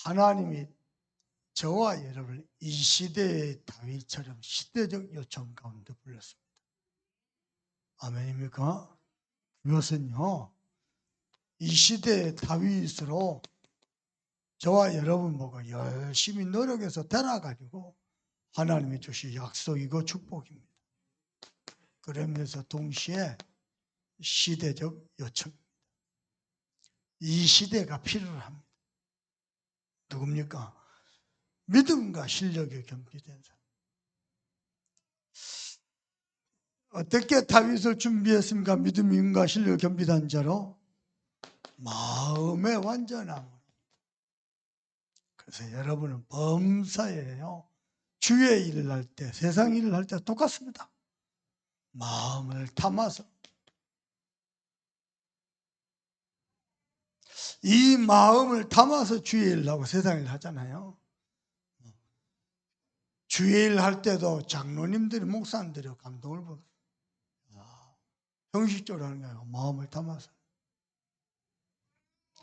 하나님이 저와 여러분을 이 시대의 다윗처럼 시대적 요청 가운데 불렀습니다. 아멘입니까? 그것은요, 이 시대의 다윗으로 저와 여러분 보고 열심히 노력해서 되라가지고 하나님이 주신 약속이고 축복입니다. 그러면서 동시에 시대적 요청입니다. 이 시대가 필요를 합니다. 누굽니까? 믿음과 실력에 겸비된 사람. 어떻게 다윗을 준비했습니까? 믿음과 실력에 겸비된 자로 마음의 완전함. 그래서 여러분은 범사예요. 주의 일을 할 때, 세상 일을 할 때 똑같습니다. 마음을 담아서 이 마음을 담아서 주의 일을 하고 세상 일을 하잖아요. 주의 일 할 때도 장로님들이 목사님들이 감동을 받아요. 형식적으로 하는 거예요. 마음을 담아서.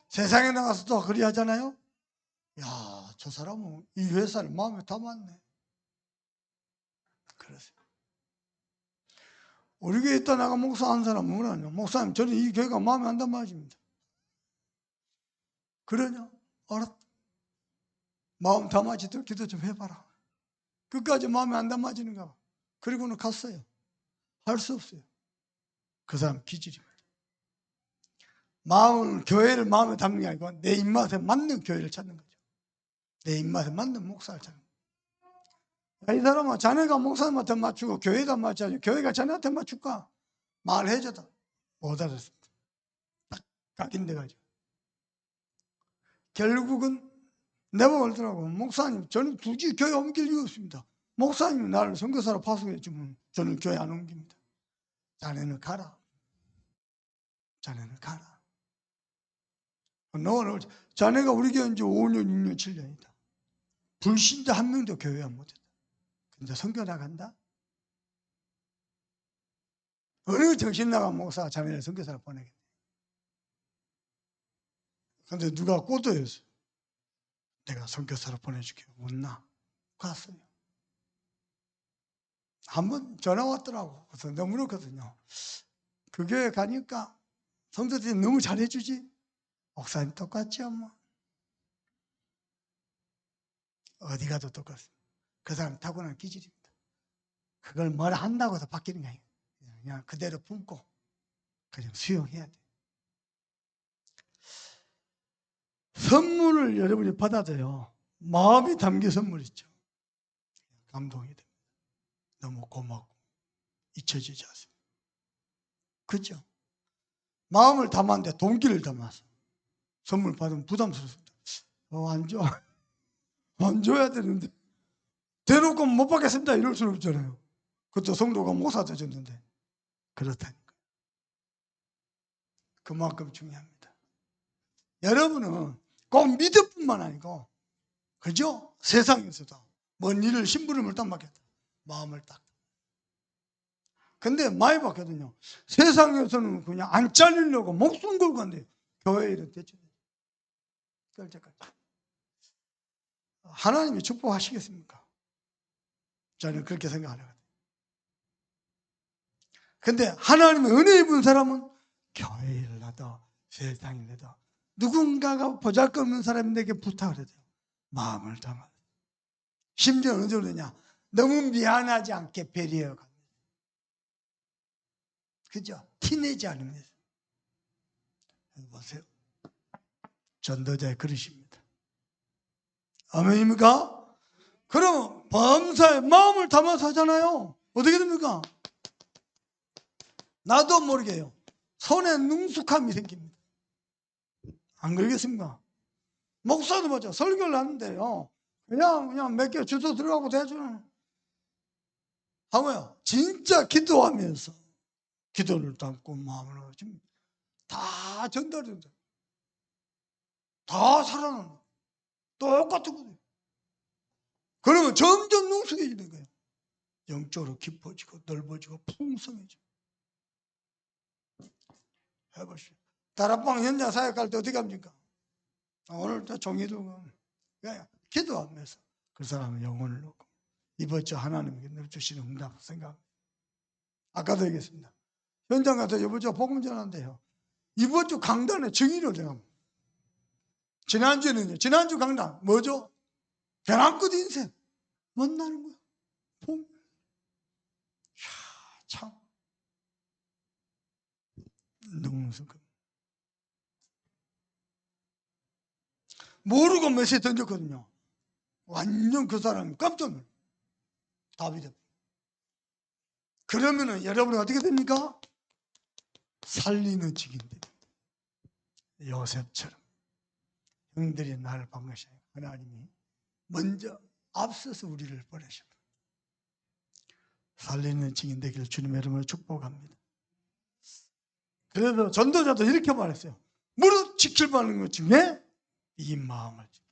세상에 나가서도 그리 하잖아요. 야, 저 사람은 이 회사를 마음에 담았네. 그러세요. 우리 교회 있다 나가 목사 한 사람은 뭐라냐? 목사님, 저는 이 교회가 마음에 안 담아집니다. 그러냐? 알았다. 마음 담아지도록 기도 좀 해봐라. 끝까지 마음에 안 담아지는가 봐. 그리고는 갔어요. 할 수 없어요. 그 사람 기질입니다. 교회를 마음에 담는 게 아니고 내 입맛에 맞는 교회를 찾는 거죠. 내 입맛에 맞는 목사를 찾는 거죠. 이 사람은 자네가 목사님한테 맞추고 교회에다 맞춰야지. 교회가 자네한테 맞출까? 말해줘도 못 알았습니다. 딱 각인돼가지고. 결국은 내가 그러더라고. 목사님, 저는 굳이 교회 옮길 이유 없습니다. 목사님이 나를 선교사로 파송해주면 저는 교회 안 옮깁니다. 자네는 가라. 자네는 가라. 너는 자네가 우리 교회 이제 5년, 6년, 7년이다. 불신자 한 명도 교회 안 못했다. 근데 선교 나간다? 어느 정신 나간 목사가 자네를 선교사로 보내겠네. 근데 누가 꼬드였어. 내가 선교사로 보내줄게. 못나. 갔어요. 한번 전화 왔더라고. 그래서 너무 그렇거든요. 그 교회 가니까 성도들이 너무 잘해주지. 목사님 똑같죠 뭐. 어디 가도 똑같습니다. 그 사람 타고난 기질입니다. 그걸 뭘 한다고 해서 바뀌는 게 아니에요. 그냥 그대로 품고 그냥 수용해야 돼. 선물을 여러분이 받아도요, 마음이 담긴 선물 있죠. 감동이 됩니다. 너무 고맙고 잊혀지지 않습니다. 그죠? 마음을 담았는데 동기를 담아서 선물 받으면 부담스럽습니다. 안 줘. 안 줘야 되는데 대놓고 못 받겠습니다 이럴 수는 없잖아요. 그것도 성도가 못 사다 줬는데. 그렇다니까. 그만큼 중요합니다. 여러분은 꼭 믿음뿐만 아니고, 그죠? 세상에서도 먼 일을 심부름을 딱 맡겼다. 마음을 딱. 근데 많이 받거든요. 세상에서는 그냥 안 잘리려고 목숨 걸고 한대요. 교회 일은 대체. 결제까지. 하나님이 축복하시겠습니까? 저는 그렇게 생각하거든요. 근데 하나님의 은혜 입은 사람은 교회 일을 하다, 세상 일을 하다, 누군가가 보잘것없는 사람에게 부탁을 해요. 마음을 담아. 심지어 어느 정도냐? 너무 미안하지 않게 배려해 갑니다. 그죠? 티내지 않으면서. 보세요. 전도자의 그릇입니다. 아멘입니까? 그럼 범사에 마음을 담아서 하잖아요. 어떻게 됩니까? 나도 모르게요. 손에 능숙함이 생깁니다. 안 그러겠습니까? 목사도 맞아. 설교를 하는데요. 그냥 몇 개 주소 들어가고 대주는 하고요. 진짜 기도하면서 기도를 담고 마음을 지금 다 전달된다. 다 살아난다. 똑같은 거예요. 그러면 점점 능숙해지는 거예요. 영적으로 깊어지고 넓어지고 풍성해지고. 해보시오. 다락방 현장 사역할 때 어떻게 합니까? 오늘 저 종이도 그냥 기도하면서 그 사람의 영혼을 놓고 이번 주 하나님께 늘 주시는 응답 생각합니다. 아까도 얘기했습니다. 현장 가서 이번 주 복음 전한대요. 이번 주 강단에 증인으로 전합니다. 지난주는요. 지난주 강단 뭐죠? 계란끝 인생 만나는 거야. 봄. 참 능숙한. 모르고 메시지 던졌거든요. 완전 그 사람이 깜짝 놀라. 답이 됩니다. 그러면은 여러분이 어떻게 됩니까? 살리는 직인데 요셉처럼 형들이 나를 반가시니 하나님이 먼저 앞서서 우리를 보내십니다. 살리는 직인 되기를 주님의 이름으로 축복합니다. 그래서 전도자도 이렇게 말했어요. 무릇 지킬 바는 것 중에 이 마음을 지켜.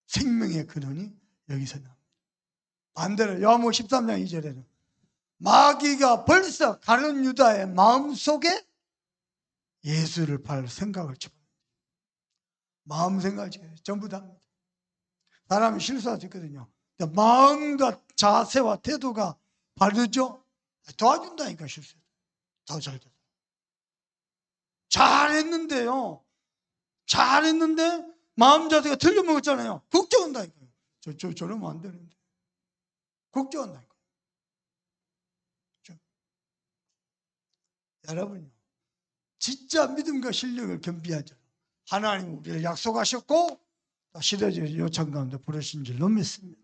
생명의 근원이 여기서 나옵니다. 반대로 요한복음 13장 2절에는 마귀가 벌써 가룟 유다의 마음속에 예수를 팔 생각을 집어넣습니다. 마음 생각을 집어넣어요. 전부 다 합니다. 사람이 실수할 수 있거든요. 마음과 자세와 태도가 바르죠? 도와준다니까 실수. 더 잘 돼. 잘했는데요. 잘했는데 마음 자세가 틀려먹었잖아요. 걱정한다니까요. 저러면 안 되는데. 걱정한다니까요. 여러분요. 진짜 믿음과 실력을 겸비하죠. 하나님 우리를 약속하셨고 시대적 요청 가운데 부르신 줄로 믿습니다.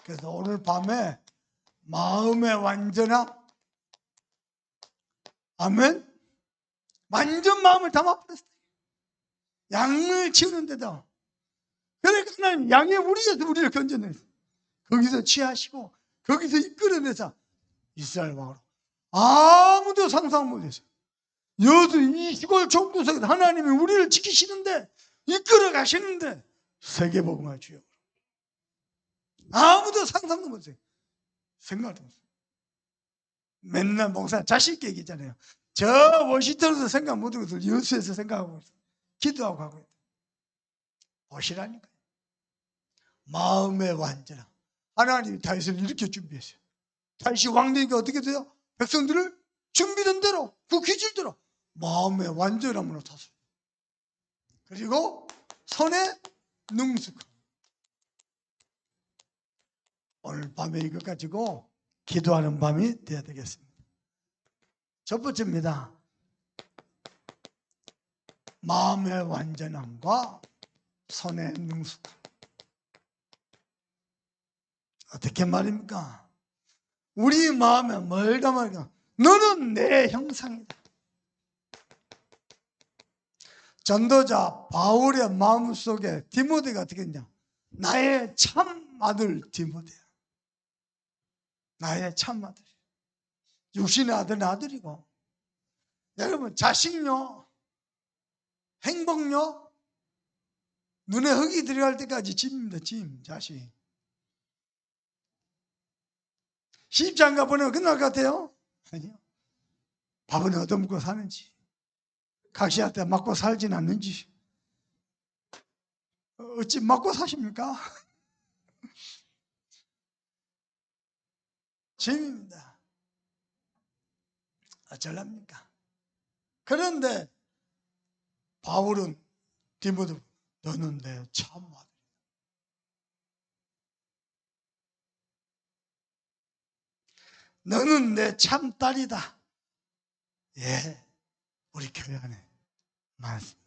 그래서 오늘 밤에 마음의 완전함, 아멘. 완전 마음을 담아버렸어요. 양을 치우는 데다. 그러니까 하나님 양의 우리에서 우리를 건져내서 거기서 취하시고 거기서 이끌어내서 이스라엘 왕으로 아무도 상상 못했어요. 여수 이 시골 종교석에서 하나님이 우리를 지키시는데 이끌어 가시는데 세계복음화 주요. 아무도 상상도 못했어요. 생각도 못했어요. 맨날 목사 자신 있게 얘기했잖아요. 저 워싱턴에서 생각 못한 것을 여수에서 생각하고 있어요. 기도하고 하고 있어요. 보시라니까요. 마음의 완전함. 하나님이 다윗을 이렇게 준비했어요. 다윗이 왕되니까 어떻게 돼요? 백성들을 준비된 대로 그 기질대로 마음의 완전함으로 다스려요. 그리고 손에 능숙함. 오늘 밤에 이것 가지고 기도하는 밤이 되어야 되겠습니다. 첫 번째입니다. 마음의 완전함과 손의 능숙함. 어떻게 말입니까? 우리 마음에 뭘 담아야 너는 내 형상이다. 전도자 바울의 마음속에 디모데가 어떻게 했냐? 나의 참 아들 디모데야. 나의 참 아들. 육신의 아들은 아들이고. 여러분 자식요, 행복요, 눈에 흙이 들어갈 때까지 짐입니다. 짐, 자식. 시집장가 보내면 끝날 것 같아요? 아니요. 밥은 얻어먹고 사는지, 각시한테 맞고 살진 않는지, 어찌 맞고 사십니까? 짐입니다. 어쩔랍니까? 그런데 바울은 디모데, 너는 내 참 아들. 너는 내 참 딸이다. 예, 우리 교회 안에 많습니다.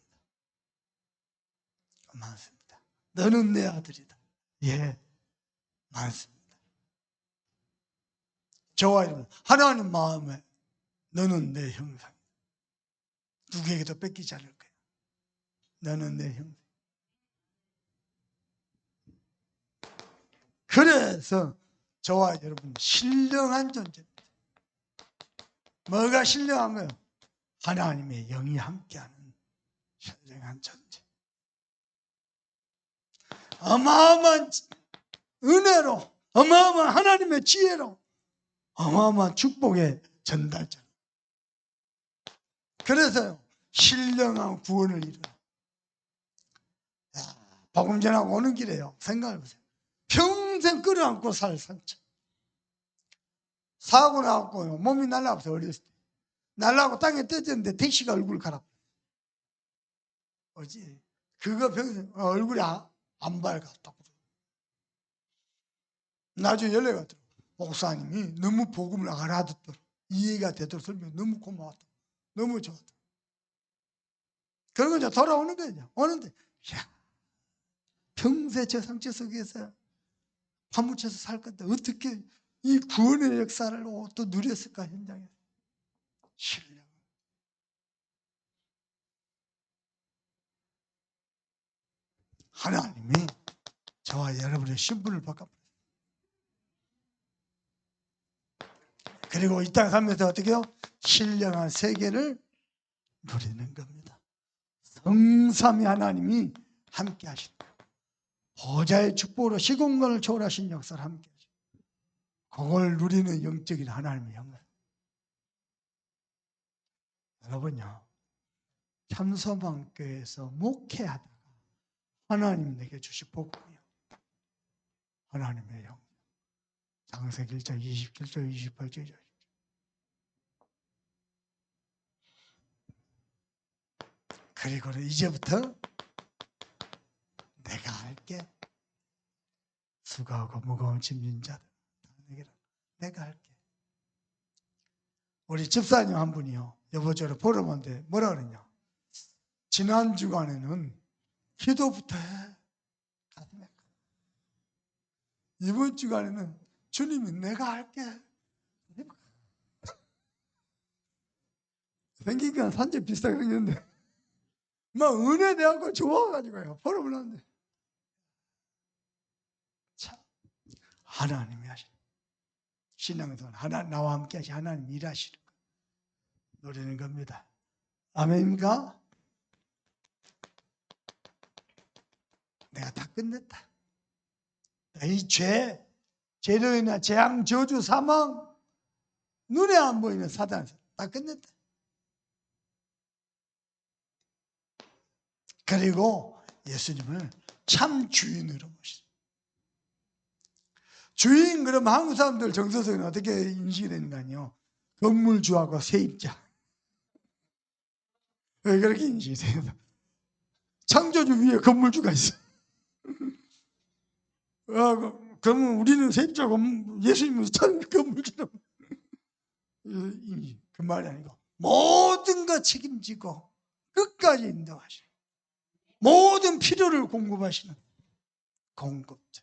많습니다. 너는 내 아들이다. 예, 많습니다. 저와 여러분, 하나님 마음에 너는 내 형상. 누구에게도 뺏기지 않을 거야. 너는 내 형상. 그래서 저와 여러분 신령한 존재입니다. 뭐가 신령한 거예요? 하나님의 영이 함께하는 신령한 존재. 어마어마한 은혜로, 어마어마한 하나님의 지혜로, 어마어마한 축복의 전달자. 그래서요 신령한 구원을 이루어. 복음 전하고 오는 길에요. 생각해보세요. 평생 끌어안고 살 상처. 사고 나왔고 몸이 날라가서 어렸을 때. 날라가고 땅에 떨어졌는데 택시가 얼굴 갈아. 어지? 그거 평생 얼굴이 안 밝았다. 나중에 연락이 왔더라고. 목사님이 너무 복음을 알아듣도록 이해가 되도록 설명 너무 고마웠다. 너무 좋았다. 그런 거 이제 돌아오는 거죠. 오는데 야, 평생 저 상처 속에서 파묻혀서 살 건데 어떻게 이 구원의 역사를 또 누렸을까 현장에서. 신령. 하나님이 저와 여러분의 신분을 바꿔버렸어요. 그리고 이 땅에 살면서 어떻게 해요? 신령한 세계를 누리는 겁니다. 성삼위 하나님이 함께 하시는 거예요. 보좌의 축복으로 시공간을 초월하신 역사를 함께 하시고 그걸 누리는 영적인 하나님의 영광. 여러분요, 참소망교회에서 목회하다가 하나님 내게 주신 복음이요, 하나님의 영광. 창세기 1장 27절 28절. 그리고 이제부터 내가 할게. 수고하고 무거운 짐진 자들 내가 할게. 우리 집사님 한 분이요, 여보저를 보러 왔는데 뭐라 그러냐. 지난 주간에는 기도부터 해. 이번 주간에는 주님이 내가 할게. 생기니까 산적 비슷하게 생겼는데 막 은혜 대하고 좋아가지고요 보러 올랐는데 참 하나님이 하시는 신앙은 하나님 나와 함께 하시 하나님 일하시는 거 노리는 겁니다. 아멘입니까? 내가 다 끝냈다. 이 죄로 인한 재앙, 저주, 사망, 눈에 안 보이는 사단 다 끝냈다. 그리고 예수님을 참 주인으로 모시다. 주인 그러면 한국 사람들 정서적으로 어떻게 인식이 되는가요? 건물주하고 세입자. 왜 그렇게 인식이 돼요? 창조주 위에 건물주가 있어. 그러면 우리는 세입자고 예수님은 참 건물주라고. 그 말이 아니고 모든 것 책임지고 끝까지 인도하시는, 모든 필요를 공급하시는 공급자,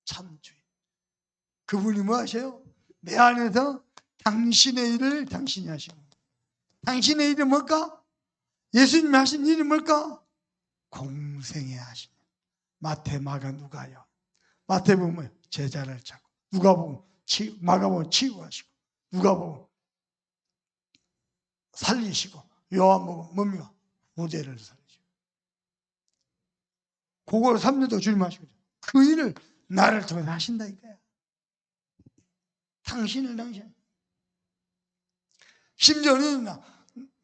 참 주인. 그분이 뭐 하세요? 내 안에서 당신의 일을 당신이 하시고, 당신의 일이 뭘까? 예수님이 하신 일이 뭘까? 공생애 하시는. 마태, 마가, 누가요. 마태 보면 제자를 찾고, 누가 보면 마가 보면 치유하시고, 누가 보면 살리시고, 요한 보면 뭡니까? 후대를 살리시고. 그걸 3년도 주님 하시고, 그 일을 나를 통해서 하신다 이거야. 당신. 심지어는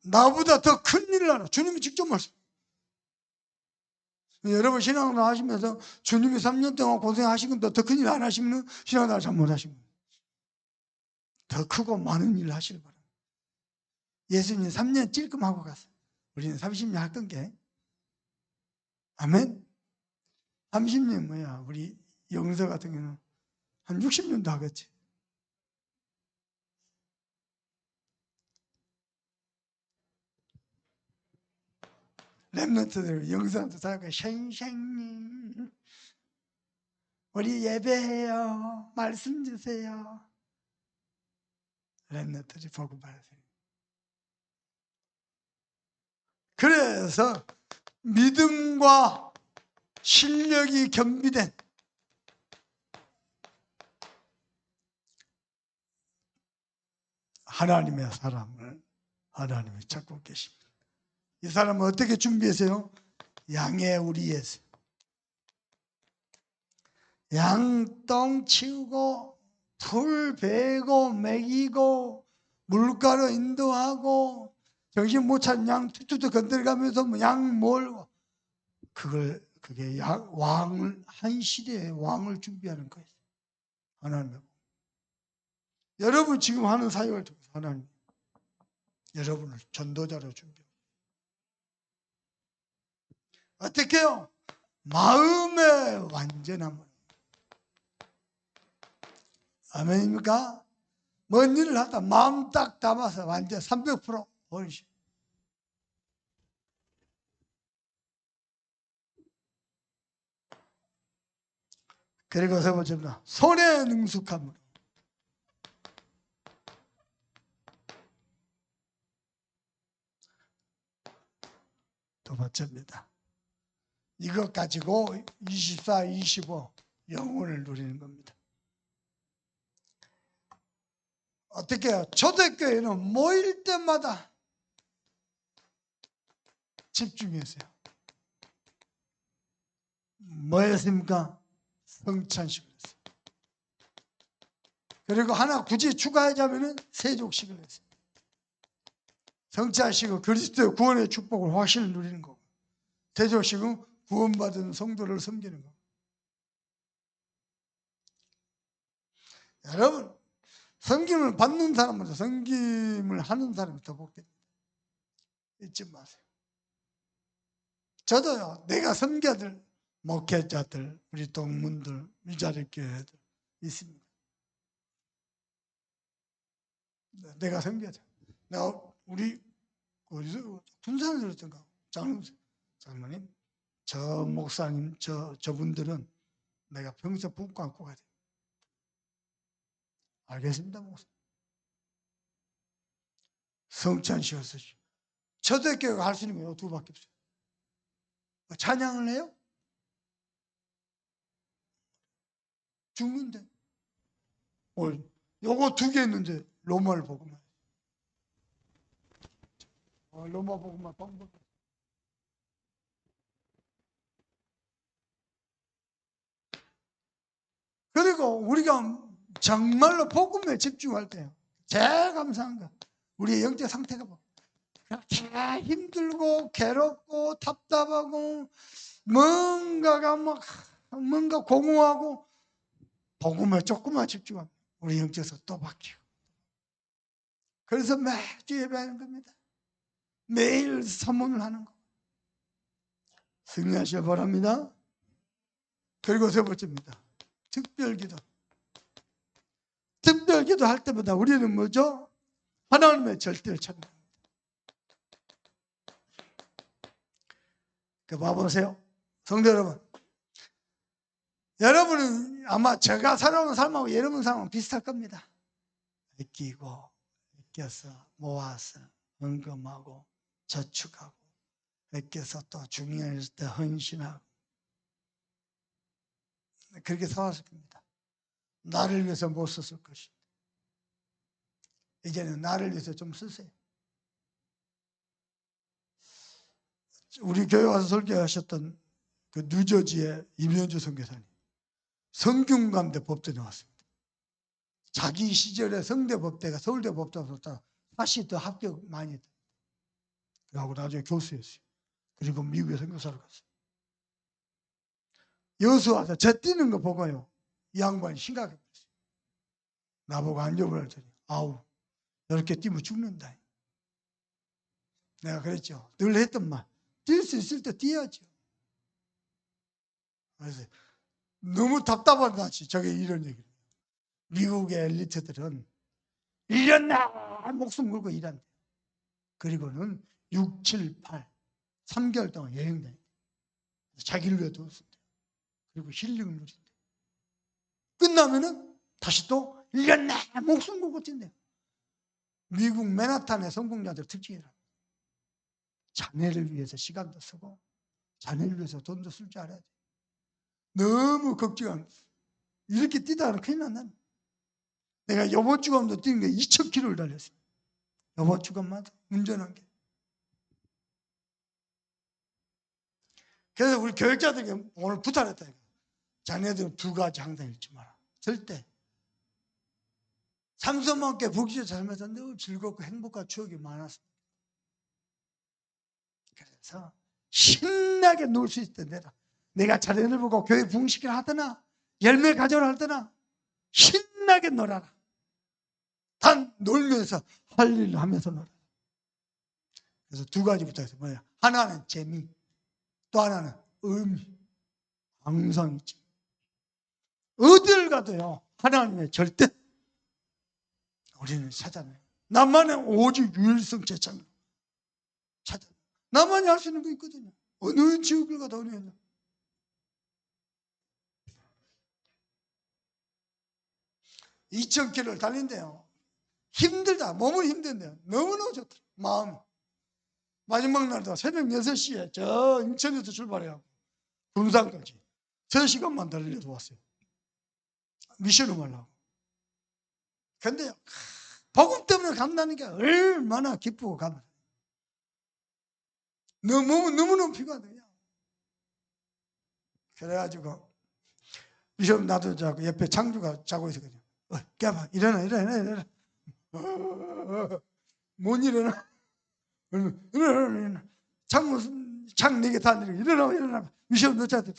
나보다 더 큰 일을 하라. 주님이 직접 말씀. 여러분 신앙생활 하시면서 주님이 3년 동안 고생하시고 더 큰 일 안 하시면 신앙생활 잘 못하시고, 더 크고 많은 일을 하시길 바랍니다. 예수님 3년 찔끔하고 갔어요. 우리는 30년 했던 게. 아멘. 30년 뭐야, 우리 영서 같은 경우는 한 60년도 하겠지. 랩런트들 영서한테 자꾸 선생님 우리 예배해요, 말씀 주세요. 랩런트들이 복음 받으세요. 그래서 믿음과 실력이 겸비된 하나님의 사람을 하나님이 찾고 계십니다. 이 사람은 어떻게 준비했어요? 양의 우리에서 양똥 치우고 풀 베고 먹이고 물가로 인도하고 정신 못 차린 양 툭툭 건드려가면서 양 몰고, 그걸 그게 왕을, 한 시대의 왕을 준비하는 거예요. 하나님의. 여러분 지금 하는 사역을 통해서 하나님 여러분을 전도자로 준비합니다. 어떻게 해요? 마음의 완전함을. 아멘입니까? 뭔 일을 하다 마음 딱 담아서 완전 300% 헌신. 그리고 세 번째입니다. 손에 능숙함으로. 두 번째입니다. 이것 가지고 24, 25 영혼을 누리는 겁니다. 어떻게 해요? 초대교회는 모일 때마다 집중했어요. 뭐였습니까? 성찬식을 했어요. 그리고 하나 굳이 추가하자면 세족식을 했어요. 성찬식은 그리스도의 구원의 축복을 확실히 누리는 거고, 세족식은 구원받은 성도를 섬기는 거고. 여러분, 섬김을 받는 사람보다 섬김을 하는 사람이 더 복됩니다. 잊지 마세요. 저도요, 내가 섬겨야 될 목회자들, 우리 동문들, 위자리 교회들 있습니다. 내가 섬겨야 돼. 내가 우리 어디서 군산에서 그랬던가, 장로님, 저 목사님, 저분들은 내가 평소 품고 안고 가야 돼. 알겠습니다, 목사님. 성찬식에서 초대교회가 할 수 있는 거 두 밖에 없어요. 찬양을 해요? 죽는데. 요거 두 개 있는데 로마를 보고만. 로마 보고만 방법. 그리고 우리가 정말로 복음에 집중할 때요, 제일 감사한 거, 우리의 영적 상태가 뭐 그렇게 힘들고 괴롭고 답답하고 뭔가 공허하고 복음에 조금만 집중하면 우리 영적에서 또 바뀌고. 그래서 매주 예배하는 겁니다. 매일 서문을 하는 거. 승리하시길 바랍니다. 그리고 세 번째입니다. 특별기도. 특별기도 할 때마다 우리는 뭐죠? 하나님의 절대를 찾는 겁니다. 그 봐보세요. 성도 여러분. 여러분은 아마 제가 살아온 삶하고 여러분 삶하고 비슷할 겁니다. 아끼고, 아껴서 모아서 헌금하고 저축하고, 아껴서 또 중요할 때 헌신하고, 그렇게 살았을 겁니다. 나를 위해서 못 썼을 것입니다. 이제는 나를 위해서 좀 쓰세요. 우리 교회 와서 설교하셨던 그 뉴저지의 임현주 선교사님, 성균관대 법대에 왔습니다. 자기 시절에 성대법대가 서울대 법대보다 다시 더 합격 많이 했다. 그러고 나중에 교수였어요. 그리고 미국에 선교사로 갔어요. 여수 와서 저 뛰는 거 보고요, 이 양반이 심각했어요. 나보고 앉아보라 했더니, 아우, 이렇게 뛰면 죽는다. 내가 그랬죠. 늘 했던 말, 뛸 수 있을 때 뛰어야죠. 그래서 너무 답답한 듯이 저게 이런 얘기를 해요. 미국의 엘리트들은 1년 날 목숨 걸고 일한대요. 그리고는 6, 7, 8, 3개월 동안 여행 다닌대요. 자기를 위해 두었습니다. 그리고 힐링을 누린대요. 끝나면은 다시 또 1년 날 목숨 걸고 뛴대요. 미국 맨하탄의 성공자들 특징이라. 자네를 위해서 시간도 쓰고 자네를 위해서 돈도 쓸 줄 알아야 돼. 너무 걱정하는 거예요. 이렇게 뛰다가는 큰일 난다. 내가 이번 주간도 뛰는 게 2,000km를 달렸어요. 이번 주간마다 운전한 게. 그래서 우리 교육자들에게 오늘 부탁했다. 자네들은 두 가지 항상 잃지 마라. 절대 삼손만께 복지에 살면서 늘 즐겁고 행복한 추억이 많았습니다. 그래서 신나게 놀 수 있을 때 내가 자네를 보고 교회 부흥시키려 하더나 열매 가져라 하더나 신나게 놀아라. 단 놀면서 할 일을 하면서 놀아라. 그래서 두 가지 붙어있어요. 뭐야? 하나는 재미, 또 하나는 의미. 항상 있죠. 어딜 가도요, 하나님의 절대 우리는 찾아내요. 나만의 오직 유일성 제창 찾아. 나만이 할 수 있는 거 있거든요. 어느 지역을 가도 어느 날 2,000km를 달린대요. 힘들다. 몸은 힘든데요. 너무너무 좋다. 마음이. 마지막 날도 새벽 6시에 저 인천에서 출발해요. 군산까지 3시간만 달려서 왔어요. 미션을 하려고. 근데요, 복음 때문에 간다는 게 얼마나 기쁘고 감사해요. 너무너무 피곤하대요. 그래가지고 미션 나도 자고 옆에 창주가 자고 있었거든요. 깨봐, 일어나. 못 일어나. 일어나. 창 4개 다 내리고 일어나. 미션 넣자대.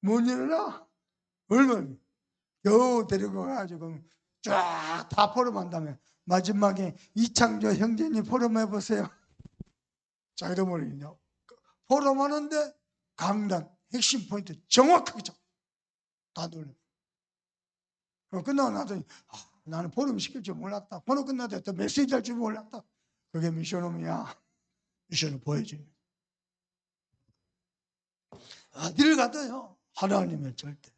못 일어나. 얼마나 겨우 데리고 가가지고 쫙 다 포럼한 다음에 마지막에 이창조 형제님 포럼해보세요. 자, 이러면요, 포럼하는데 강단 핵심 포인트 정확하게 잡고 다 놀려. 끝나고 나더니 나는 포럼 시킬 줄 몰랐다. 포럼 끝나도 또 메시지 할 줄 몰랐다. 그게 미션홈이야. 미션을 보여주는. 어디를 가도요, 하나님의 절대.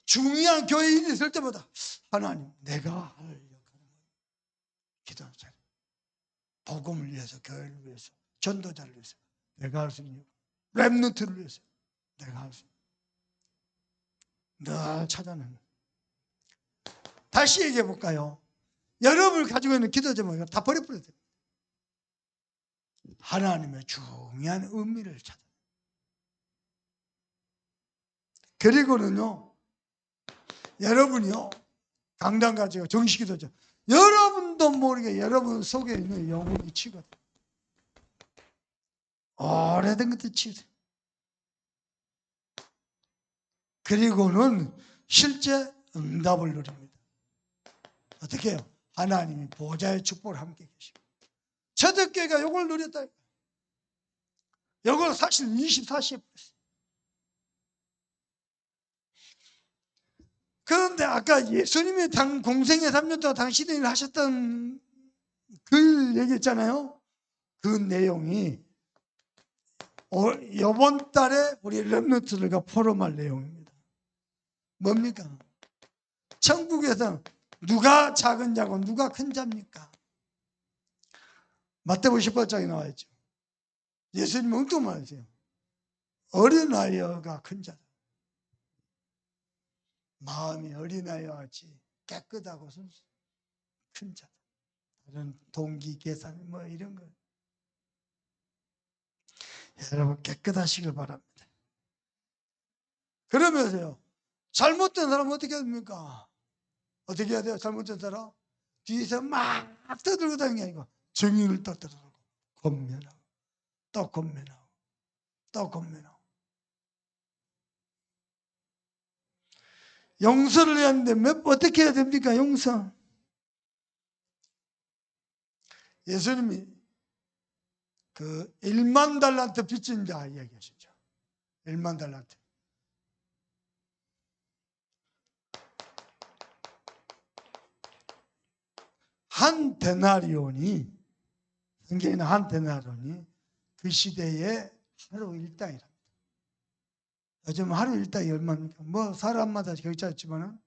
중요한 교회 일이 있을 때마다 하나님, 내가 할 역할은 기도하는 자리. 복음을 위해서, 교회를 위해서, 전도자를 위해서 내가 할 수 있는 렘넌트를 위해서 내가 할 수 있는 늘 찾아내는. 다시 얘기해 볼까요? 여러분을 가지고 있는 기도 제목을 다 버려버려야 돼요. 하나님의 중요한 의미를 찾아. 그리고는요, 여러분이요, 강단 가지고 정식기도죠. 여러분도 모르게 여러분 속에 있는 영혼이 치거든. 오래된 것도 치세요. 그리고는 실제 응답을 누립니다. 어떻게 해요? 하나님이 보좌의 축복을 함께 계시고. 초대교회가 이걸 누렸다. 이걸 사실 24시에 했어요. 그런데 아까 예수님이 공생의 3년 동안 당신의 일을 하셨던 그 얘기했잖아요. 그 내용이 이번 달에 우리 렘넌트들과 포럼할 내용입니다. 뭡니까? 천국에서 누가 작은 자고 누가 큰 자입니까? 마태복음 18장에 나와 있죠. 예수님 엉뚱 말하세요. 어린아이가 큰 자다. 마음이 어린아이와 같이 깨끗하고 큰 자다. 다른 동기 계산 뭐 이런 거. 여러분 깨끗하시길 바랍니다. 그러면서요, 잘못된 사람은 어떻게 해야 됩니까? 어떻게 해야 돼요? 잘못된 사람? 뒤에서 막 떠들고 다니는 게 아니고 정의를 떠들고 권면하고 또 권면하고 또 권면하고. 용서를 해야 하는데 어떻게 해야 됩니까? 용서. 예수님이 그 1만 달란트 빚진 자 이야기하셨죠. 1만 달란트. 한 데나리온이, 성경에는 한 데나리온이 그 시대에 하루 일당이랍니다. 요즘 하루 일당이 얼마입니까? 뭐 사람마다 결자 있지만은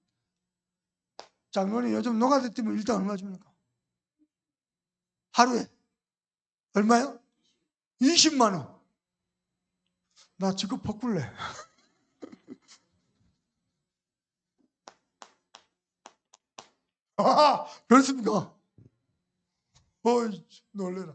장로님 요즘 노가다 뛰면 일당 얼마 줍니까? 하루에 얼마요? 20만 원. 나 지금 바꿀래. 아, 그렇습니까? 어이, 놀래라.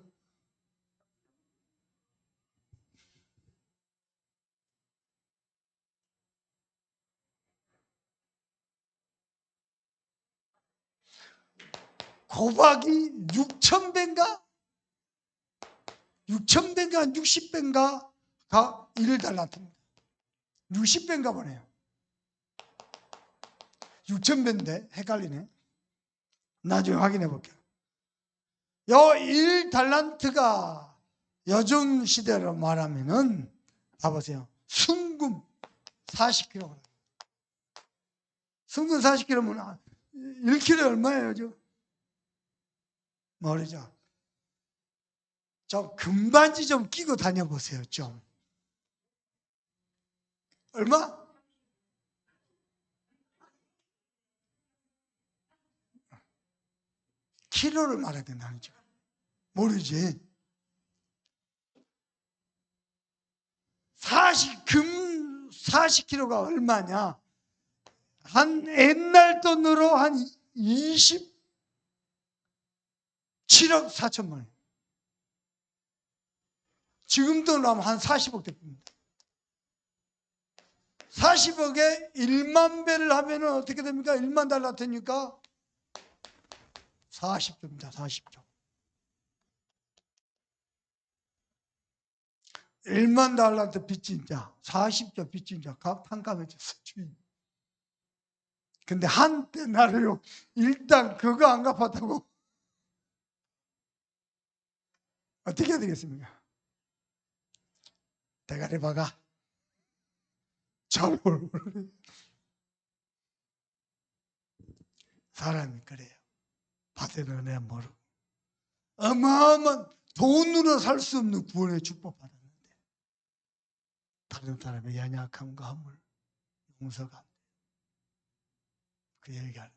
고박이 6,000배인가? 6,000배인가 60배인가가 1달란트입니다. 60배인가 보네요. 6,000배인데 헷갈리네. 나중에 확인해 볼게요. 요 1달란트가 요즘 시대로 말하면은 봐보세요. 순금 40kg. 순금 40kg면 1kg 얼마예요? 모르죠. 좀 금반지 좀 끼고 다녀보세요. 좀. 얼마? 키로를 말해야 된다는 죠. 모르지. 금 40kg가 얼마냐? 한 옛날 돈으로 한 27억 4천만 원. 지금 돈으로 하면 한 40억 됩니다. 40억에 1만 배를 하면 어떻게 됩니까? 1만 달러니까 40조입니다. 40조. 1만 달러한테 빚진 자, 40조 빚진 자, 탕감해줬어, 주인. 근데 한때 나를요, 일단 그거 안 갚았다고 어떻게 해야 되겠습니까? 대가리 박아. 잘 모르. 사람이 그래요. 받은 은혜 모르고. 어마어마한 돈으로 살 수 없는 구원의 축복 받았는데 다른 사람의 연약함과 허물 용서가 안 돼요. 그 얘기하는.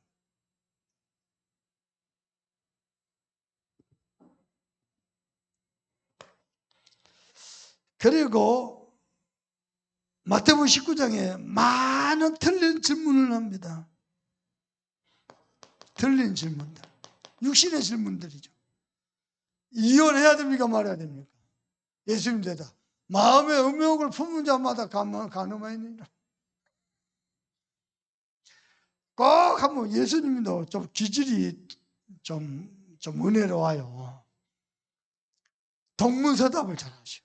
그리고 마태복음 19장에 많은 틀린 질문을 합니다. 틀린 질문들. 육신의 질문들이죠. 이혼해야 됩니까? 말아야 됩니까? 예수님 대답. 마음의 음욕을 품은 자마다 간음하느니라. 꼭 한번 예수님도 좀 기질이 좀 은혜로워요. 동문서답을 잘 하셔.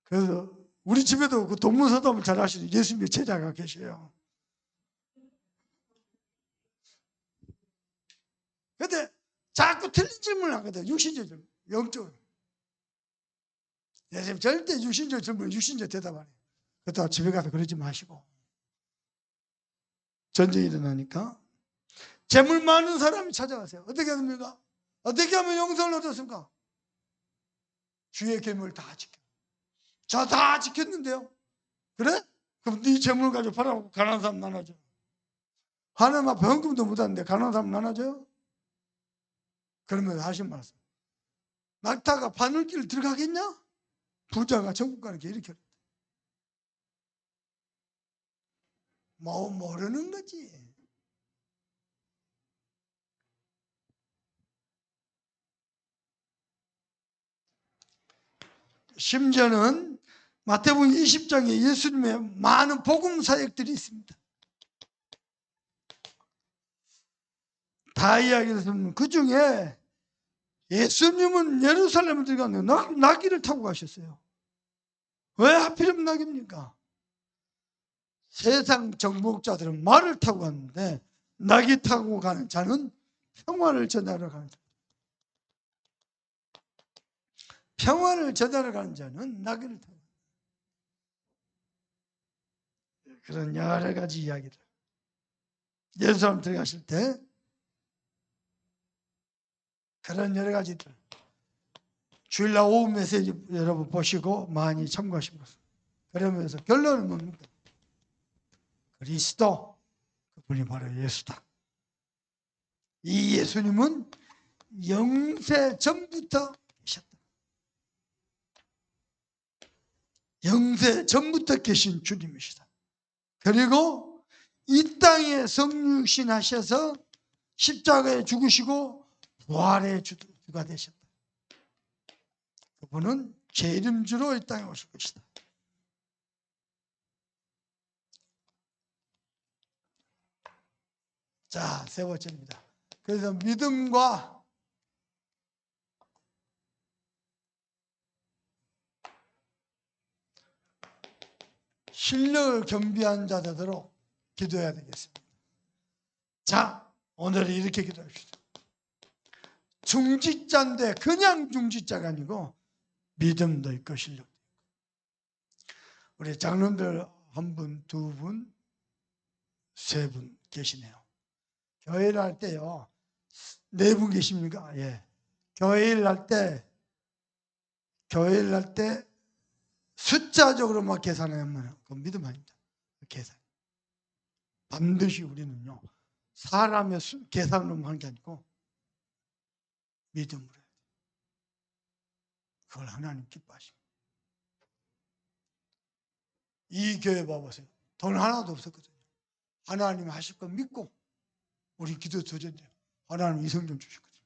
그래서 우리 집에도 그 동문서답을 잘 하시는 예수님의 제자가 계셔요. 근데 자꾸 틀린 질문을 하거든. 육신적 질문, 영적으로. 예수님 절대 육신적 질문, 육신적 대답 안 해요. 그렇다고 집에 가서 그러지 마시고. 전쟁이 일어나니까 재물 많은 사람이 찾아가세요. 어떻게 됩니까? 어떻게 하면 용서를 얻었습니까? 주의 계명을 다 지켜. 저 다 지켰는데요. 그래? 그럼 네 재물 가지고 팔아먹고 가난한 사람 나눠줘. 하나님 앞에 헌금도 못하는데 가난한 사람 나눠줘요? 그러면 하신 말씀. 낙타가 바늘길 들어가겠냐? 부자가 천국 가는 게 이렇게. 뭐 모르는 거지. 심지어는 마태복음 20장에 예수님의 많은 복음 사역들이 있습니다. 다 이야기했으면 그 중에 예수님은 예루살렘을 들어갔는데 나귀를 타고 가셨어요. 왜 하필이면 나귀입니까? 세상 정복자들은 말을 타고 갔는데 나귀 타고 가는 자는 평화를 전하러 가는 자. 평화를 전하러 가는 자는 나귀를 타고. 그런 여러 가지 이야기를. 예루살렘 들어가실 때 그런 여러 가지들. 주일날 오후 메시지 여러분 보시고 많이 참고하신 것을. 그러면서 결론은 뭡니까? 그리스도, 그분이 바로 예수다. 이 예수님은 영세 전부터 계셨다. 영세 전부터 계신 주님이시다. 그리고 이 땅에 성육신하셔서 십자가에 죽으시고 부활의 주가 되셨다. 그분은 재림주로 이 땅에 오실 것이다. 자, 세 번째입니다. 그래서 믿음과 실력을 겸비한 자 되도록 기도해야 되겠습니다. 자, 오늘은 이렇게 기도합시다. 중지자인데 그냥 중지자가 아니고 믿음도 있고 실력도 있고. 우리 장로님들 한 분, 두 분, 세 분 계시네요. 교회를 할 때요, 네 분 계십니까? 예. 교회를 할 때 숫자적으로만 계산하면 그건 믿음 아닙니다. 계산. 반드시 우리는요, 사람의 계산으로만 하는 게 아니고 믿음으로 해야 돼요. 그걸 하나님 기뻐하십니다. 이 교회 봐보세요. 돈 하나도 없었거든요. 하나님 하실 거 믿고 우리 기도 드렸는데 하나님 이성 좀 주셨거든요.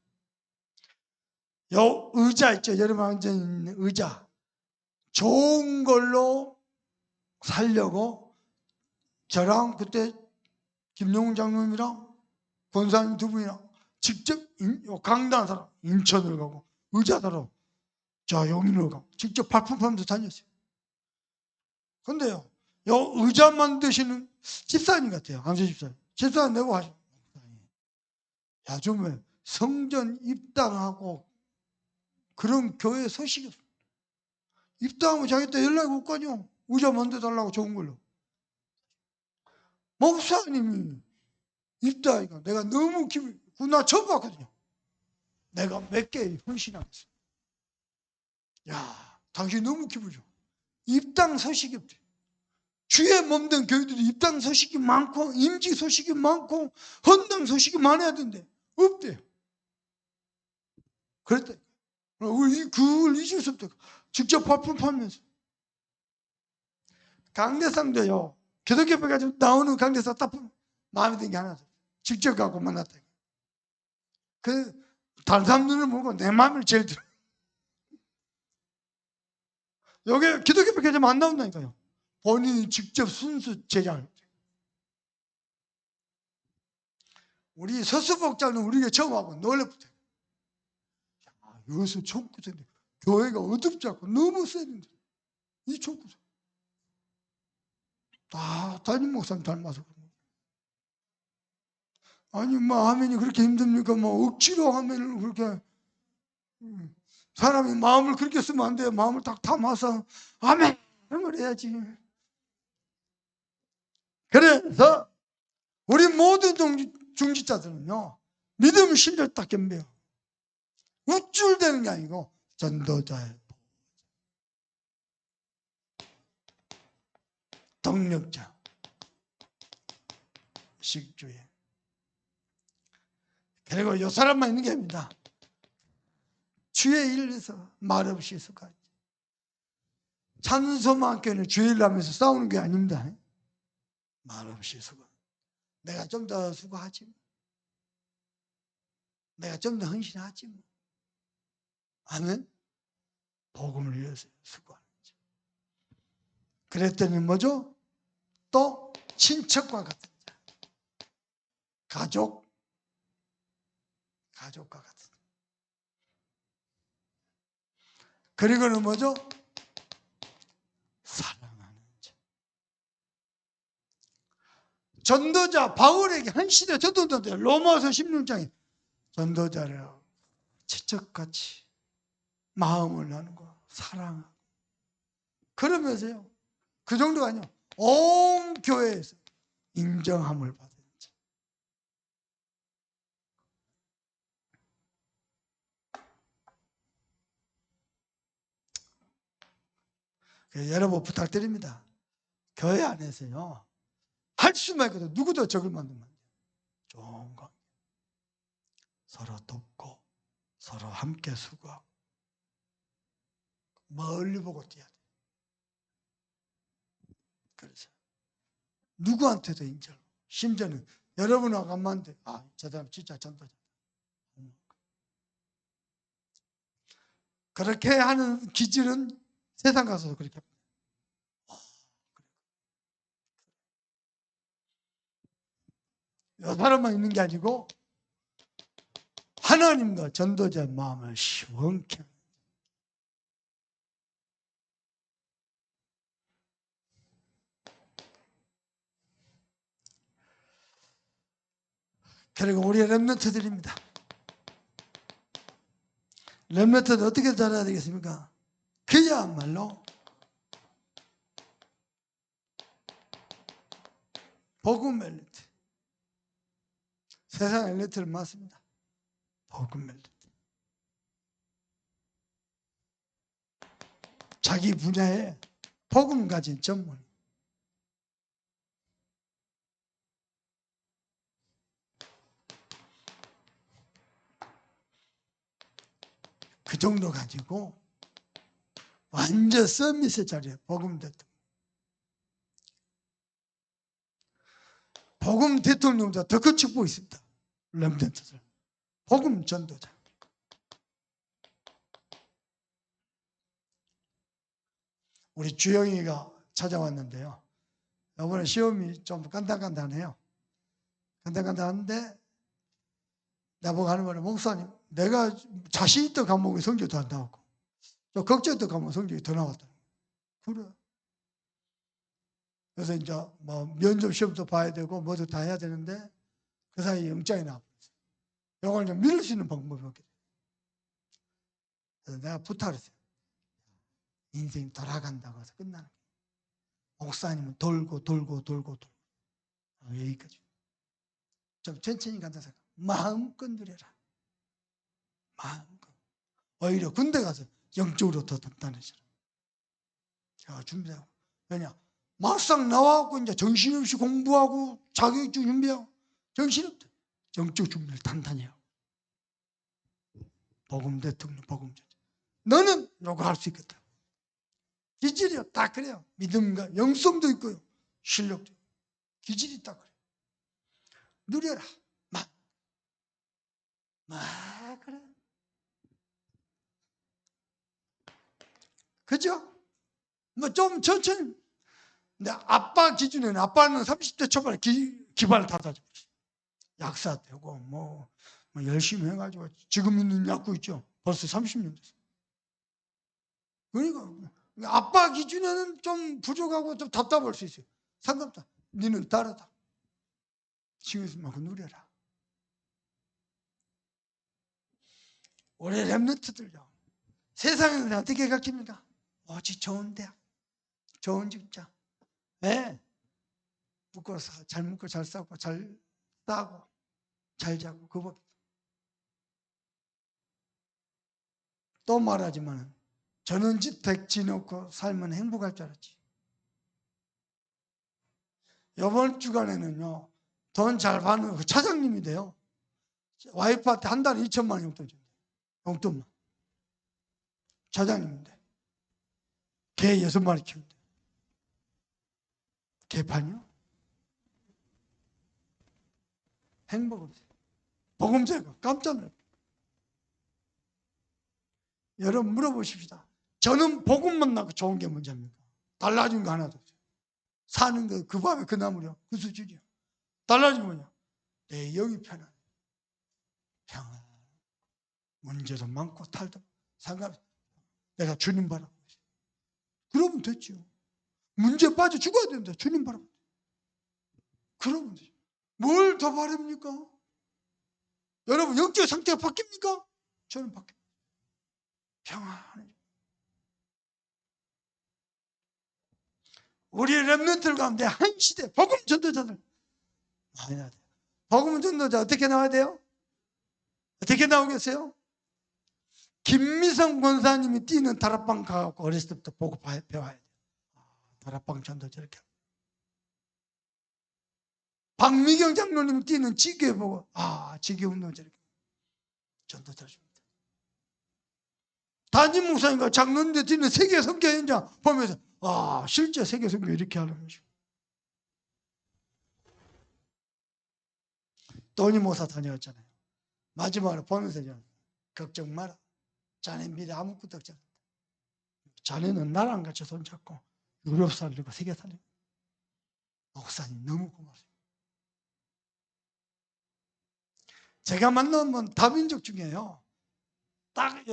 요 의자 있죠? 여러분 앉아있는 의자. 좋은 걸로 살려고 저랑 그때 김용훈 장로님이랑 권사님 두 분이랑 직접 강단 사람 인천으로 가고 의자 사러 저 용인으로 가고 직접 발품 팔면서 다녔어요. 근데요, 요 의자 만드시는 집사님 같아요. 강세 집사님. 집사님 내고 하죠. 요즘에 성전 입당하고 그런 교회 소식이 없어요. 입당하면 자기한테 연락이 올 거 아니요. 의자 만들어달라고 좋은 걸로. 목사님이 입당하니까 내가 너무 기분, 나 처음 봤거든요. 내가 몇 개 헌신하겠어. 야, 당신 너무 기분 좋아. 입당 소식이 없대. 주에 몸된 교회들이 입당 소식이 많고 임지 소식이 많고 헌당 소식이 많아야 된대. 없대요. 그랬대. 그걸 잊을 수 없대. 직접 발품 팔면서. 강대상도요. 기독교회 가지고 나오는 강대상 딱 마음에 드는 게 하나 없어요. 직접 가고 만났다. 다른 사람 눈을 보고 내 마음을 제일 들어. 여기 기독교회 가지고 안 나온다니까요. 본인이 직접 순수 제작을 했어요. 우리 서수복장은 우리가 처음 하고 놀래붙어요. 여기서 총구석인데 교회가 어둡지 않고 너무 세는데 이 총구석 다 담임 목사님 닮아서 그런 거예요. 아니 뭐 아멘이 그렇게 힘듭니까? 뭐 억지로 하면은 그렇게 사람이 마음을 그렇게 쓰면 안 돼요. 마음을 딱 담아서 아멘을 해야지. 그래서 우리 모든 중지자들은요 믿음 실력 딱 겸비해요. 우쭐대는 게 아니고 전도자의 동력자 식주의. 그리고 이 사람만 있는 게 아닙니다. 주의 일에서 말없이 있을까요? 찬소만교회는 주의 일 하면서 싸우는 게 아닙니다. 말없이 수고. 내가 좀 더 수고하지. 내가 좀 더 헌신하지. 아멘. 복음을 위해서 수고하는 거죠. 그랬더니 뭐죠? 또 친척과 같은 자. 가족과 같은 자. 그리고는 뭐죠? 사랑하는 자. 전도자 바울에게 한 시대 전도자인데 로마서 16장에 전도자를 친척같이 마음을 나누고 사랑하고 그러면서요. 그 정도가 아니요. 온 교회에서 인정함을 받은 자. 여러분 부탁드립니다. 교회 안에서요. 할 수만 있거든. 누구도 적을 만들면 안 돼요. 좋은 거. 서로 돕고 서로 함께 수고하고 멀리 보고 뛰어야 돼요. 그래서 누구한테도 인정. 심지어는 여러분하고 안 맞는데 저 사람 진짜 전도자. 그렇게 하는 기질은 세상 가서도 그렇게 합니다. 이 사람만 있는 게 아니고 하나님과 전도자의 마음을 시원케 하는. 그리고 우리의 렘넌트들입니다. 렘넌트는 어떻게 자라야 되겠습니까? 그야말로 복음 엘리트. 세상 엘리트를 맞습니다. 복음 엘리트. 자기 분야에 복음 가진 전문. 그 정도 가지고 완전 서밋의 자리에 복음 대통령. 복음 대통령보다 더 큰 축복이 있습니다. 렘넌트들. 복음 전도자. 우리 주영이가 찾아왔는데요. 이번에 시험이 좀 간단하네요. 간단한데 나보고 하는 말은 목사님, 내가 자신 있던 과목에 성적이 더 안 나왔고 또 걱정했던 과목에 성적이 더 나왔다. 그래. 그래서 이제 뭐 면접 시험도 봐야 되고 뭐도 다 해야 되는데 그 사이에 영장이 나와버렸어요. 이걸 좀 미룰 수 있는 방법이 없게 돼요. 그래서 내가 부탁을 했어요. 인생이 돌아간다고 해서 끝나는 거예요. 목사님은 돌고 여기까지. 좀 천천히 간다 생각. 마음껏 누려라. 마음껏. 오히려 군대 가서 영적으로 더 단단해져라. 제가 준비하고. 왜냐? 막상 나와갖고 이제 정신없이 공부하고 자격증 준비하고 정신없다. 영적 준비를 단단히 하고. 복음 대통령, 복음 전자. 너는 요거 할 수 있겠다. 기질이요. 딱 그래요. 믿음과 영성도 있고요. 실력도 있고. 기질이 딱 그래요. 누려라. 그래. 그죠? 뭐 좀 천천히. 근데 아빠 기준에는 아빠는 30대 초반에 기반을 닫아줘. 약사 되고 뭐 열심히 해가지고 지금 있는 약국 있죠. 벌써 30년 됐어. 그러니까 아빠 기준에는 좀 부족하고 좀 답답할 수 있어요. 상관없다. 너는 다르다. 지금만큼 누려라. 우리 랩런트들요. 세상에는 어떻게 가르칩니까? 오직 좋은 대학, 좋은 직장. 네. 묶어서 잘 묶고 잘 싸고 잘 싸고 잘 자고 그거. 또 말하지만 전원주택 지놓고 살면 행복할 줄 알았지. 이번 주간에는요. 돈 잘 받는 그 차장님이 돼요. 와이프한테 한 달에 2천만 원 용돈 준대. 용돈만. 차장님인데. 개 6마리 키운대. 개판이요? 행복 없어요. 복음제가 깜짝 놀랐어요. 여러분 물어보십시다. 저는 복음만 나고 좋은 게 문제입니까? 달라진 거 하나도 없어요. 사는 거 그 밤에 그 나무려 그 수준이요. 달라진 거냐? 내 영이 편안. 평안. 문제도 많고 탈도 상관없어. 내가 주님 바라보고 있어요. 그러면 됐죠. 문제 빠져 죽어야 된다. 주님 바라보고. 그러면 되죠. 뭘 더 바랍니까? 여러분 영적 상태가 바뀝니까? 저는 바뀝니다. 평안해. 우리 렘넌트들 가운데 한 시대 복음 전도자들 많이 나와야 돼요. 복음 전도자 어떻게 나와야 돼요? 어떻게 나오겠어요? 김미성 권사님이 뛰는 다락방 가고 어렸을 때부터 보고 배워야 돼요. 다락방 전도자 이렇게. 박미경 장로님이 뛰는 지교 보고 지교 운동자 이렇게. 전도자 줍니다. 담임 목사님과 장로님들 뛰는 세계 선교 현장 보면서 실제 세계 선교 이렇게 하는 것이고. 돈이 모사 다녀왔잖아요. 마지막으로 보면서 걱정 마라. 자네 미래 아무것도 없잖아. 자네는 나랑 같이 손잡고 유럽 살리고 세계 살리고. 목사님 너무 고맙습니다. 제가 만나본 다민족 중에요. 딱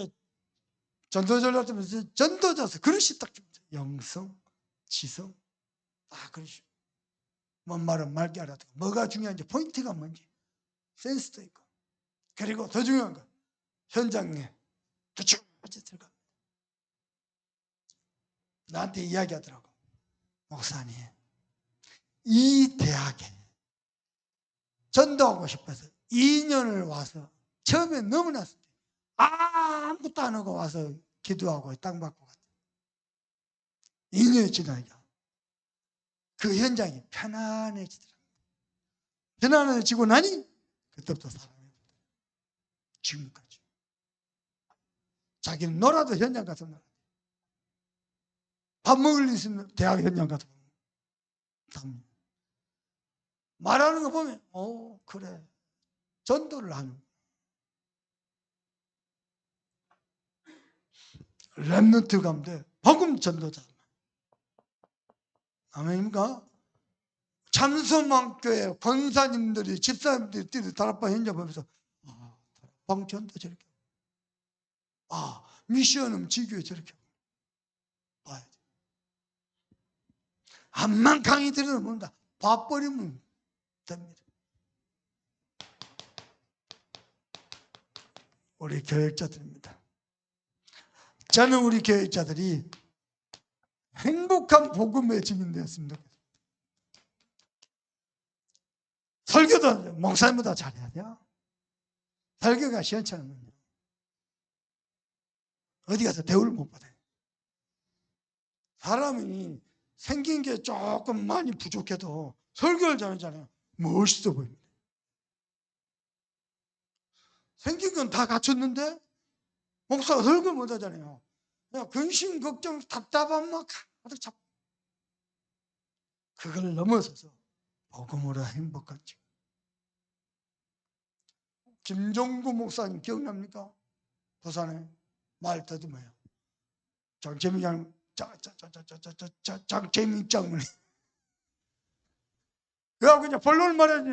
전도자를 하면서 전도자서 그릇이 딱 줍니다. 영성, 지성 딱 그릇이. 뭔 말은 말게 알아듣고 뭐가 중요한지 포인트가 뭔지 센스도 있고. 그리고 더 중요한 건 현장에 꾸준히 들어갑니다. 나한테 이야기하더라고. 목사님, 이 대학에 전도하고 싶어서 2년을 와서 처음에 너무나 아무것도 안 하고 와서 기도하고 땅 받고 갔다. 2년이 지나니까 그 현장이 편안해지더라고요. 편안해지고 나니 그때부터 사랑해요. 지금까지. 자기는 놀아도 현장 가서 놀아. 밥 먹을 일 있으면 대학 현장 가서 먹어. 말하는 거 보면 그래. 전도를 하는. 렘넌트 가운데 복음 전도자. 아멘입니까? 참소망교회 권사님들이 집사님들이 뛰는 다락방 현장 보면서 다락방 전도 저렇게 미션 음지교회 저렇게 봐야 돼. 암만 강의 들으면 뭔다. 봐버리면 됩니다. 우리 교육자들입니다. 저는 우리 교육자들이 행복한 복음의 증인되었습니다. 설교도 목사님보다 잘해야 돼요. 설교가 시원찮으면요. 어디 가서 대우를 못 받아요. 사람이 생긴 게 조금 많이 부족해도 설교를 잘하잖아요. 멋있어 보입니다. 생긴 건 다 갖췄는데 목사가 설교를 못 하잖아요. 그냥 근심, 걱정, 답답한 막 가득 잡고 그걸 넘어서서 복음으로 행복한 지. 김종구 목사님 기억납니까? 부산에 말 더듬어요. 장재민장 장재민장을 그래갖고 그냥 본론을 말하지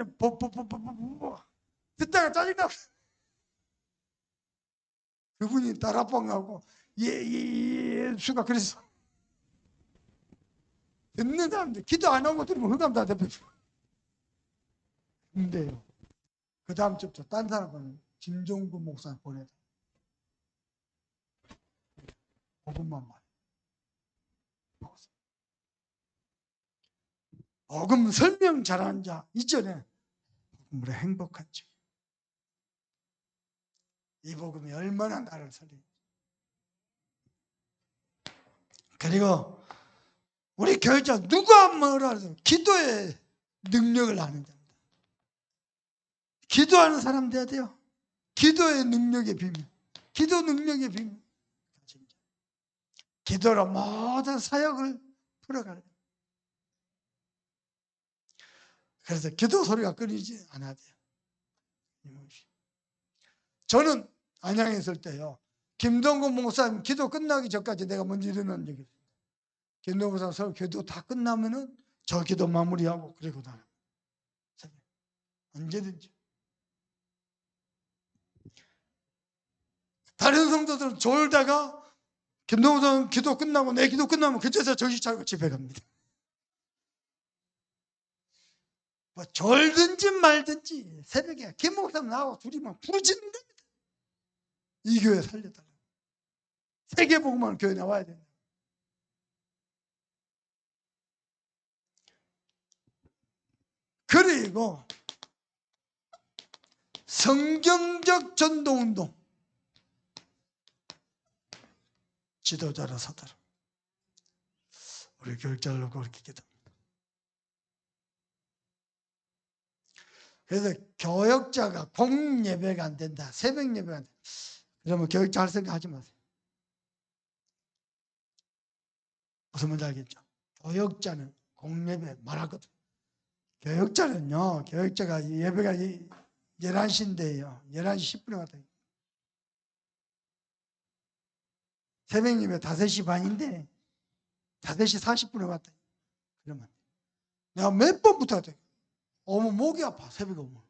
듣다가 짜증나. 그분이 다락방하고 예수가 그랬어. 듣는 사람들 기도 안 하고 들으면 흑암 다 대표. 근데요. 그 다음 주부터 딴 사람은 김종구 목사 보내다. 복음만 말. 복음 설명 잘하는 자 이전에 복음으로 행복한 자. 이 복음이 얼마나 나를 살리는지. 그리고 우리 교회자 누가 뭐라 해도 기도의 능력을 아는 자입니다. 기도하는 사람 돼야 돼요. 기도의 능력의 비밀. 기도 능력의 비밀. 기도로 모든 사역을 풀어가는 거예요. 그래서 기도 소리가 끊이지 않아야 돼요. 저는 안양에 있을 때요. 김동건 목사님 기도 끝나기 전까지 내가 먼저 일어난 적이 있어요. 김동건 목사님 기도 다 끝나면은 저 기도 마무리하고 그리고 나는 언제든지. 다른 성도들은 졸다가 김동건 목사님 기도 끝나고 내 기도 끝나면 그제서 정신 차리고 집에 갑니다. 뭐 졸든지 말든지 새벽에 김 목사님 나하고 둘이 막 부르짖는 겁니다. 이 교회 살려달라고. 세계복음만 교회 나와야 된다. 그리고 성경적 전도운동 지도자로 서도록 우리 교육자를 놓고 그렇게 기도합니다. 그래서 교역자가 공예배가 안 된다, 새벽 예배가 안 된다. 그러면 교육자 할 생각 하지 마세요. 무슨 말인지 알겠죠? 교역자는 공예배 말하거든. 교역자는요, 교역자가 예배가 11시인데요. 11시 10분에 왔다. 새벽 예배 5시 반인데 5시 40분에 왔다. 그러면 내가 몇 번부터 하다. 오면 목이 아파. 새벽에 오면.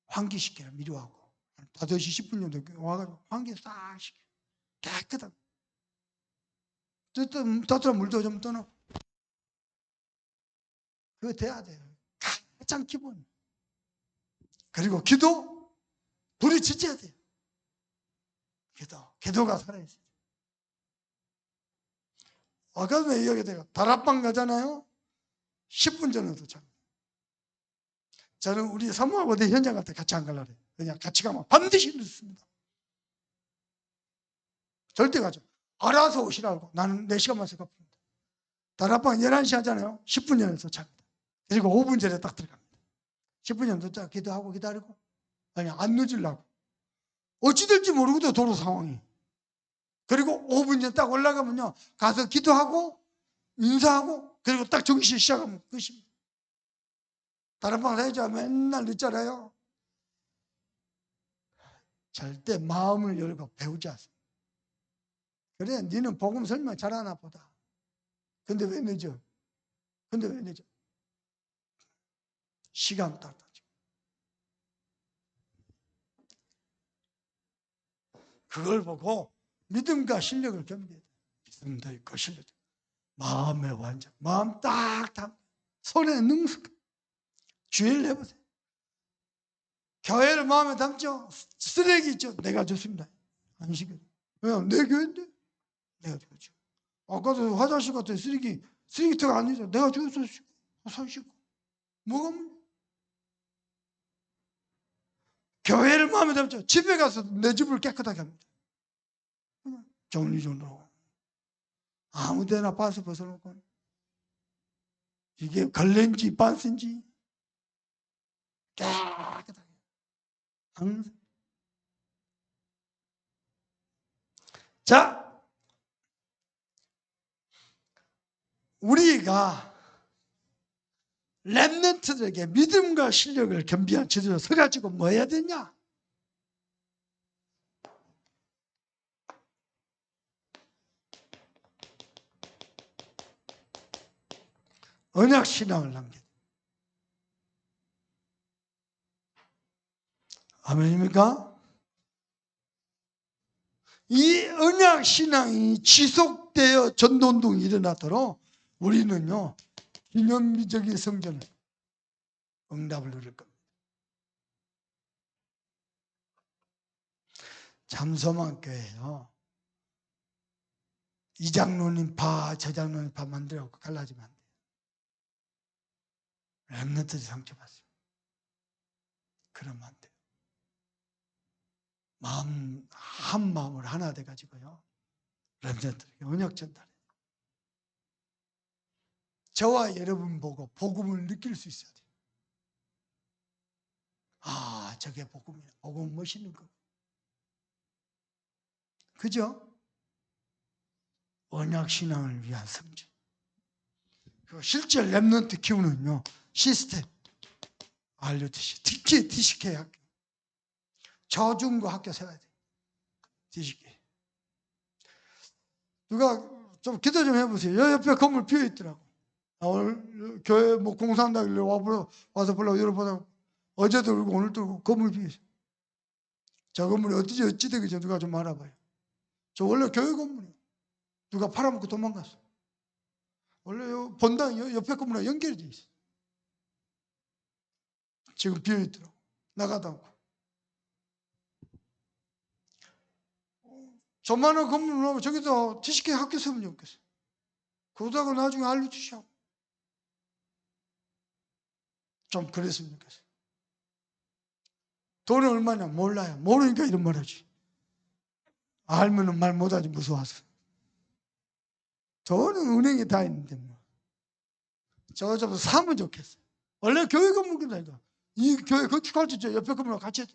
환기시켜라. 미리 와고. 5시 10분 정도 와가지고 환기 싹 시켜. 깨끗하고. 따뜻한 물도 좀 떠놓고. 그거 돼야 돼요. 가장 기본. 그리고 기도, 불이 지져야 돼요. 기도가 살아있어요. 아까도 이야기해요. 다락방 가잖아요. 10분 전에 도착. 저는 우리 사모하고 내 현장 갈 때 같이 안 가려고 해요. 그냥 같이 가면 반드시 늦습니다. 절대 가죠. 알아서 오시라고. 나는 4시간만 서 갚습니다. 다락방 11시 하잖아요. 10분 전에 도착합니다. 그리고 5분 전에 딱 들어갑니다. 10분 전에 도착, 기도하고 기다리고. 아니, 안 늦으려고. 어찌 될지 모르거든요, 도로 상황이. 그리고 5분 전에 딱 올라가면요. 가서 기도하고, 인사하고, 그리고 딱 정신 시작하면 끝입니다. 다른 방 사이자 맨날 늦잖아요. 절대 마음을 열고 배우지 않습니다. 그래, 너는 복음 설명 잘하나 보다. 근데 왜 늦어? 시간 따라다죠. 그걸 보고 믿음과 실력을 겸비해야 돼. 믿음도 있고 실력도 있고. 마음의 완전, 마음 딱 담고 손에 능숙. 주의를 해보세요. 교회를 마음에 담죠. 쓰레기 있죠. 내가 줬습니다. 안식은. 왜요? 내 교회인데 내가 줬죠. 아까도 화장실 갔더니 쓰레기통이 아니죠. 내가 줬어. 사시고. 뭐가 문제? 교회를 마음에 담죠. 집에 가서 내 집을 깨끗하게 합니다. 정리정돈하고. 아무데나 봐서 벗어놓고. 이게 걸레인지 반스인지 깨끗하게. 항상. 자, 우리가 렘넌트들에게 믿음과 실력을 겸비한 제자로 서가지고 뭐 해야 되냐? 언약신앙을 남겨. 아멘입니까? 이 언약신앙이 지속되어 전도운동이 일어나도록 우리는요, 기념비적인 성전을 응답을 누릴 겁니다. 잠소만 교회요. 이 장로님 파, 저 장로님 파 만들어갖고 갈라지면 안 돼요. 렘넌트들이 상처받어요. 그러면 안 돼요. 한 마음을 하나 돼가지고요. 렘넌트들에게 언약 전달해요. 저와 여러분 보고 복음을 느낄 수 있어야 돼요. 아, 저게 복음이야. 복음은 멋있는 거. 그죠? 언약신앙을 위한 성전. 실제 렘넌트 키우는요, 시스템 알려주시. 특히 DCK 학교. 저중고 학교 세워야 돼요. DCK. 누가 좀 기도 좀 해보세요. 여 옆에 건물 비어 있더라고. 오늘 교회 뭐 공사한다길래 와서 보려고 열어보다가 어제도 그러고 오늘도 그러고 건물 비어 있어요. 저 건물이 어찌 되겠죠? 누가 좀 알아봐요. 저 원래 교회 건물이에요. 누가 팔아먹고 도망갔어. 원래 본당 옆에 건물이랑 연결이 돼 있어. 지금 비어 있더라고. 나가다 않고. 저만한 건물 나오면 저기서 TCK 학교 세우면 좋겠어. 그러다가 나중에 알려주시오. 좀 그랬으면 좋겠어. 돈이 얼마냐? 몰라요. 모르니까 이런 말 하지. 알면은 말 못하지, 무서워서. 돈은 은행에 다 있는데 뭐. 저거 좀 사면 좋겠어. 원래 교회 건물이다. 이 교회 건축할 때 저 옆에 건물하고 같이 해야 돼.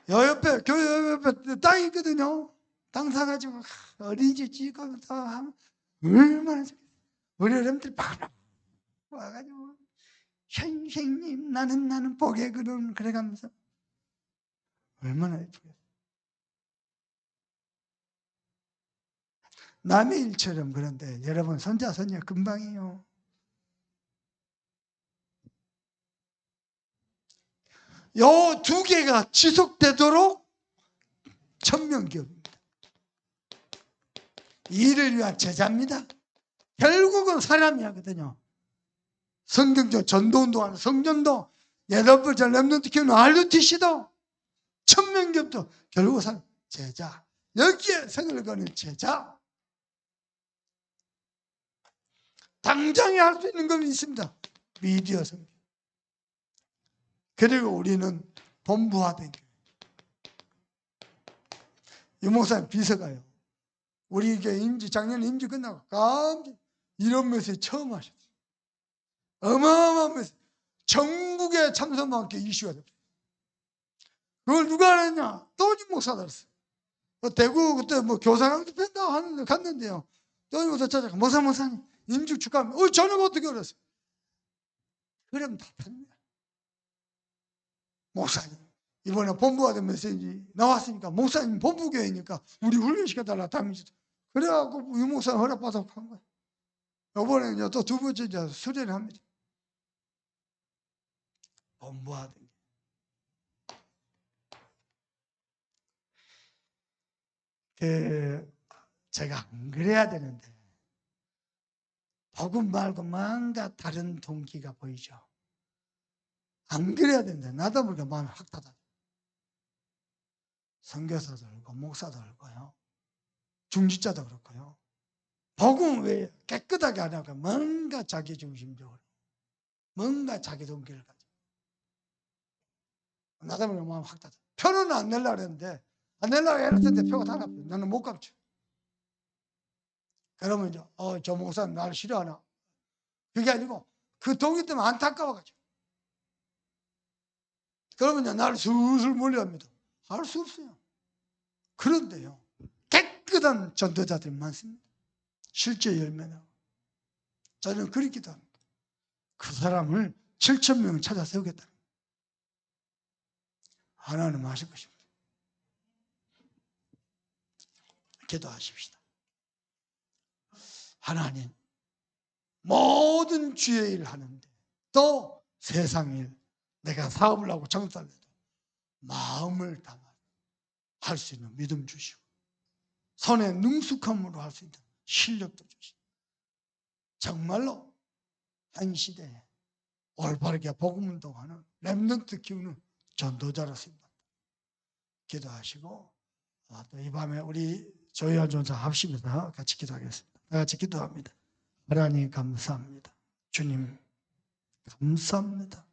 옆에 교회 옆에 땅이 있거든요. 땅 사가지고 어린이집 짓고서 하면 얼마나 좋겠어. 우리 어른들 팍 와가지고 선생님 나는 복의 그런 그래가면서 얼마나 예쁘겠어. 남의 일처럼. 그런데 여러분 손자 손녀 금방이요. 요 두 개가 지속되도록 천명기업입니다. 이를 위한 제자입니다. 결국은 사람이 하거든요. 성경적 전도운동하는 성전도, 8번째 렘넌트 키우는 RUTC도, 천명교도 결국 사람 제자. 여기에 생을 거는 제자. 당장에 할 수 있는 건 있습니다. 미디어 성경. 그리고 우리는 본부화된 교회. 유목사님 비서가요. 우리 교회 작년 임지 끝나고 깜짝 이런 메시지 처음 하셨어요. 어마어마한 메시지. 전국에 참선만께 이슈가 됐어요. 그걸 누가 했냐? 또 유목사가 했어요. 대구 그때 뭐 교사강도 뺀다 하는데 갔는데요. 또 유목사 찾아가 목사님 임직 축하합니다. 저녁 어떻게 그랬어요? 그럼 다 팝니다. 목사님 이번에 본부화된 메시지 나왔으니까 목사님 본부교회니까 우리 훈련시켜달라 다니죠. 그래갖고 유목사 허락받아서 한 거예요. 이번에 또 두 번째 이제 수련을 합니다. 본부화된. 제가 안 그래야 되는데 복음 말고 뭔가 다른 동기가 보이죠. 안 그래야 되는데 나도 모르게 마음이 확 닫아요. 선교사도 그렇고 목사도 그렇고요. 중직자도 그렇고요. 복음 왜 깨끗하게 안 하고 뭔가 자기중심적으로 뭔가 자기 동기를 가지고 나도 모르게 마음이 확 닫아요. 표는 안 내려고 그랬는데 안 내려고 했는데 표가 다 갚아요. 나는 못 갚죠. 그러면 이제 저 목사는 나를 싫어하나? 그게 아니고 그 동기 때문에 안타까워가지고 그러면 이제 나를 슬슬 몰려합니다. 할 수 없어요. 그런데요, 깨끗한 전도자들이 많습니다. 실제 열매나 저는 그렇기도 합니다. 그 사람을 7,000명을 찾아 세우겠다. 하나님 하실 것입니다. 기도하십시다. 하나님, 모든 주의 일 하는데 또 세상 일, 내가 사업을 하고 장사를 해도 마음을 담아 할 수 있는 믿음 주시고 손에 능숙함으로 할 수 있는 실력도 주시고 정말로 한 시대에 올바르게 복음운동하는 렘넌트 키우는 전도자로 쓰입니다. 기도하시고 또 이 밤에 우리 조희환 전사 합심해서 같이 기도하겠습니다. 같이 기도합니다. 하나님 감사합니다. 주님 감사합니다.